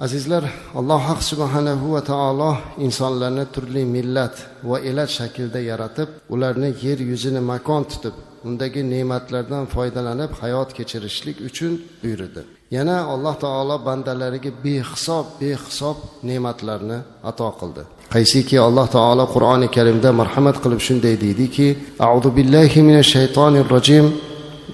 Azizlar, Alloh subhanahu va taolo insonlarni turli millat va elat shaklda yaratib, ularni yer yuzini makon tutib, undagi ne'matlardan foydalanib hayot kechirishlik uchun buyurdi. Yana Alloh taolo bandalariga behisob ne'matlarni ato qildi. Qaysiki Alloh taolo Qur'oni Karimda marhamat qilib shunday deydiki: A'udhu billahi minash shaytonir rojim.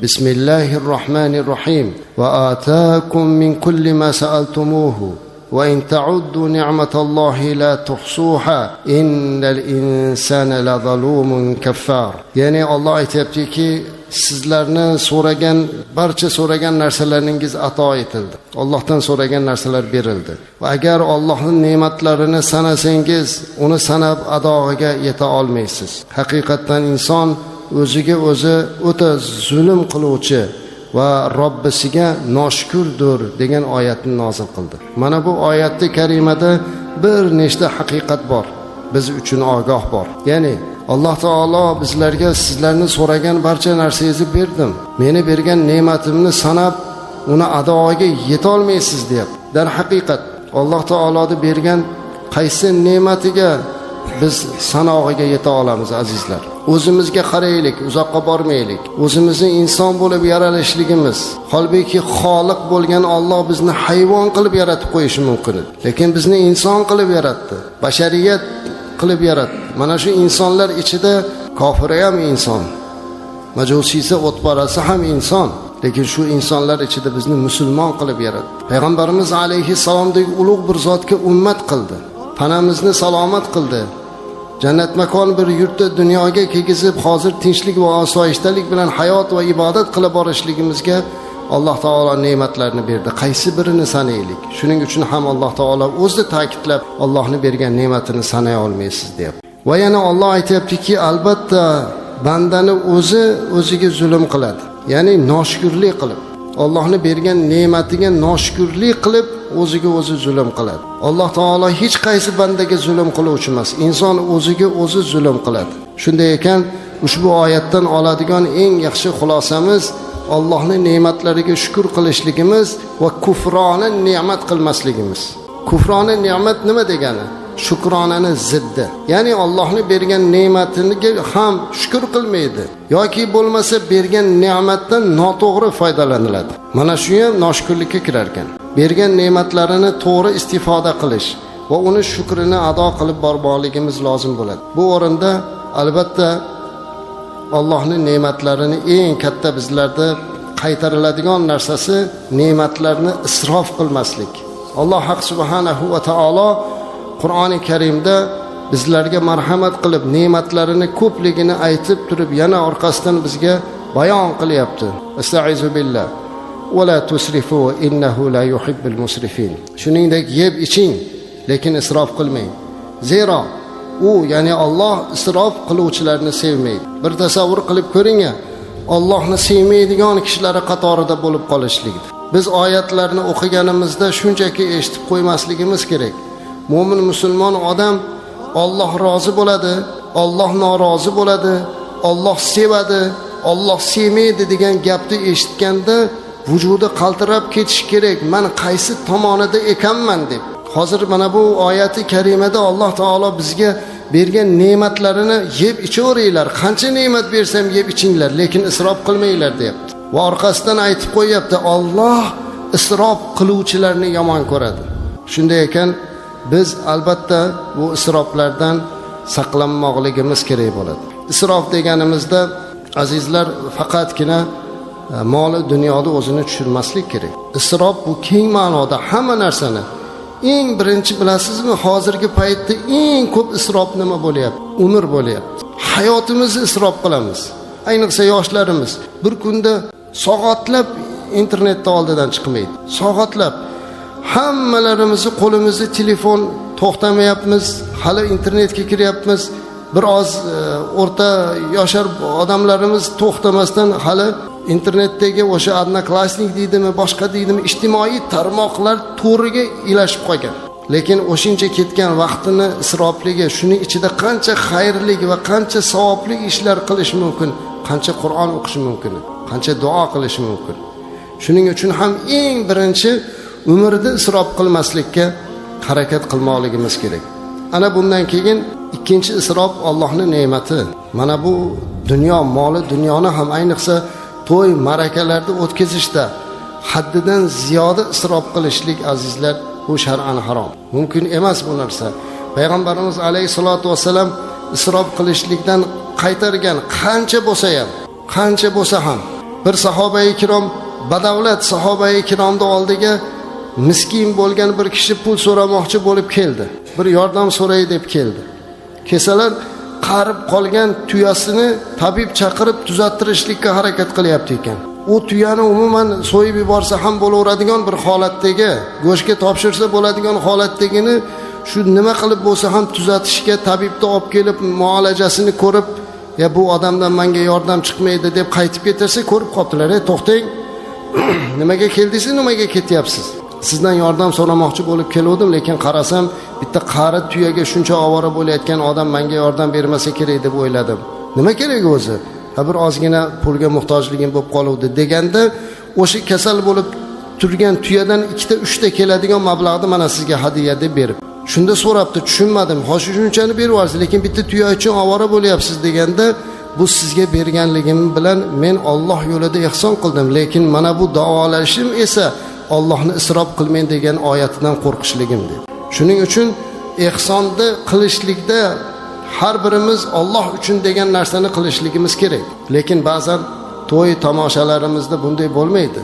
Bismillahirrohmanirrohim. Va ataakum min kulli ma sa'altumuhu va in ta'uddu ni'matallahi la tuhsuha innal insana lazalumun kaffar. Ya'ni Alloh aytayaptiki, sizlarni barcha so'ragan narsalaringiz ato etildi. Allohdan so'ragan narsalar berildi. Va agar Allohning ne'matlarini sanasangiz, uni sanab adoga yeta olmaysiz. Haqiqatan inson o'ziga o'zi o'ta zulm qiluvchi va Robbisiga noshukurdir degan oyatni nozil qildi. Mana bu oyatda karimada bir nechta haqiqat bor. Biz uchun ogoh bor. Ya'ni Alloh taolo bizlarga sizlarni so'ragan barcha narsangizni berdim. Meni bergan ne'matimni sanab uni adoga yeta olmaysiz deyapti. Dar haqiqat Alloh taoloning bergan qaysi ne'matiga biz sanog'iga yeta olamiz azizlar. O'zimizga qaraylik, uzoqqa bormaylik. O'zimizni inson bo'lib yaralishligimiz, holbuki xoliq bo'lgan Alloh bizni hayvon qilib yaratib qo'yishi mumkin edi. Lekin bizni inson qilib yaratdi. Bashariyat qilib yaratdi. Mana shu insonlar ichida kofiri ham inson, majusisi, o'tparasi ham inson. Lekin shu insonlar ichida bizni musulmon qilib yaratdi. Payg'ambarimiz alayhissalomdek ulug' bir zotga ummat qildi. Tanamizni salomat qildi. Jannat makon bir yurtda dunyoga kelgizib, hozir tinchlik va osoyishtalik bilan hayot va ibodat qilib borishligimizga Alloh taolo ne'matlarni berdi. Qaysi birini sanaylik? Shuning uchun ham Alloh taolo o'zi ta'kidlab, Allohning bergan ne'matini sanay olmaysiz deyapti. Va yana Alloh aytayaptiki, albatta bandani o'ziga zulm qiladi. Ya'ni noshukurlik qilib, Allohning bergan ne'matiga noshukurlik qilib o'ziga o'zi zulm qiladi. Alloh taolo hech qaysi bandaga zulm qiluvchi emas. Inson o'ziga o'zi zulm qiladi. Shunday ekan, ushbu oyatdan oladigan eng yaxshi xulosamiz Allohning ne'matlariga shukr qilishligimiz va kufrona ne'mat qilmasligimiz. Kufrona ne'mat nima degani? Shukronani ziddi. Ya'ni Allohning bergan ne'matiga ham shukr qilmaydi yoki bo'lmasa bergan ne'matdan noto'g'ri foydalaniladi. Mana shu ham noshukrlikka kirar ekan. Bergan ne'matlarini to'g'ri istifoda qilish va uni shukrini ado qilib bormoqligimiz lozim bo'ladi. Bu o'rinda albatta Allohning ne'matlarini eng katta bizlarda qaytariladigan narsasi ne'matlarni isrof qilmaslik. Alloh subhanahu va taolo Qur'oni Karimda bizlarga marhamat qilib ne'matlarini ko'pligini aytib turib yana orqasidan bizga bayon qilyapti. Estaizu billah. Va la tusrifu innahu la yuhibbul musrifin. Shuningdek yeb iching, lekin isrof qilmang. Zero u, ya'ni Alloh isrof qiluvchilarni sevmaydi. Bir tasavvur qilib ko'ring, Allohni sevmaydigan kishilar qatorida bo'lib qolishlikdir. Biz oyatlarni o'qiganimizda shunchaki eshitib qo'ymasligimiz kerak. Mo'min musulmon odam Alloh rozi bo'ladi, Alloh norozi bo'ladi, Alloh sevadi, Alloh sevmaydi degan gapni eshitganda vujudi qaltirab ketish kerak. Men qaysi tomonida ekanman deb. Hozir mana bu oyati karimada Alloh taolo bizga bergan ne'matlarini yeb ichaveringlar. Qancha ne'mat bersam yeb ichinglar, lekin isrof qilmanglar deyapti. Va orqasidan aytib qo'yapti, Alloh isrof qiluvchilarni yomon ko'radi. Shunday ekan biz albatta bu isroflardan saqlanmoqligimiz kerak bo'ladi. Isrof deganimizda azizlar faqatgina moli dunyoda o'zini tushirmaslik kerak. Isrof bu keng ma'noda hamma narsani. Eng birinchi bilasizmi, hozirgi paytda eng ko'p isrof nima bo'lyapti? Umr bo'lyapti. Hayotimizni isrof qilamiz. Ayniqsa yoshlarimiz bir kunda soatlab internetda oldidan chiqmaydi. Soatlab hammalarimizni qo'limizda telefon, to'xtamayapmiz, hali internetga kiryapmiz. Biroz o'rta yoshar odamlarimiz to'xtamasdan hali internetdagi o'sha odnoklassnik deydimi, boshqa deydimi, ijtimoiy tarmoqlar to'riga ilashib qolgan. Lekin o'shincha ketgan vaqtini isrofligi, shuning ichida qancha xayrli va qancha savobli ishlar qilish mumkin, qancha Qur'on o'qish mumkin, qancha duo qilish mumkin. Shuning uchun ham eng birinchi umrida isrof qilmaslikka harakat qilmoqligimiz kerak. Ana bundan keyin ikkinchi isrof Allohning ne'mati. Mana bu dunyo moli, dunyoni ham ayniqsa to'y ma'rakalarda o'tkazishda haddidan ziyoda isrof qilishlik azizlar, bu shar'an harom. Mumkin emas bu narsa. Payg'ambarimiz alayhisolatu vasallam isrof qilishlikdan qaytargan, qancha bo'lsa ham. Bir sahoba-i kirom, badavlat sahoba-i kiromning oldiga miskin bo'lgan bir kishi pul so'ramoqchi bo'lib keldi. Bir yordam so'ray deb keldi. Kesalar qarib qolgan tuyasini tabib chaqirib tuzattirishlikka harakat qilyapti ekan. U tuyani umuman so'yib yuborsa ham bo'laveradigan bir holatdagi, go'shtga topshirsa bo'ladigan holatdagini shu nima qilib bo'lsa ham tuzatishga tabibni olib kelib muolajasini ko'rib, ya bu odamdan menga yordam chiqmaydi deb qaytib ketarsa, ko'rib qoptilar, to'xtang. Nimaga keldingiz, nimaga ketyapsiz? Sizdan yordam so'ramoqchi bo'lib keldim, lekin qarasam bitta qari tuyaga shuncha ovora bo'layotgan odam menga yordam bermasa kerak deb o'yladim. Nima kerak o'zi? Bir ozgina pulga muhtojligim bo'lib qoluvdi deganda, o'sha kasal bo'lib turgan tuyadan 2-3 ta keladigan mablag'ni mana sizga hadiya deb berib. Shunda so'rabdi, tushunmadim. Hoshi shunchani berib yuborsiz, lekin bitta tuya uchun ovora bo'lyapsiz deganda, bu sizga berganligim bilan men Alloh yo'lida ihson qildim, lekin mana bu davolashim esa Allohni isrof qilmang degan oyatidan qo'rqishligim dedi. Shuning uchun ihsonni qilishlikda har birimiz Alloh uchun degan narsani qilishligimiz kerak. Lekin ba'zan to'y tomoshalarimizda bunday bo'lmaydi.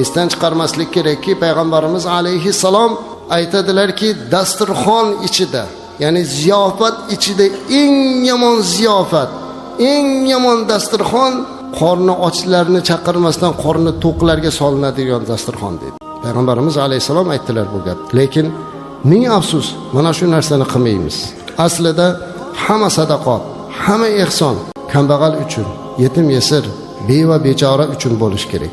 Esdan chiqarmaslik kerakki, payg'ambarimiz alayhissalom aytadilarki, dasturxon ichida, ya'ni ziyofat ichida eng yomon ziyofat, eng yomon dasturxon qorni ochlarni chaqirmasdan qorni to'qlarga solinadigan dasturxon dedi. Payg'ambarimiz alayhissalom aytdilar bu gap. Lekin ming afsus, mana shu narsani qilmaymiz. Aslida hamma sadaqat, hamma ihson kambag'al uchun, yetim yesir, beva bechora uchun bo'lish kerak.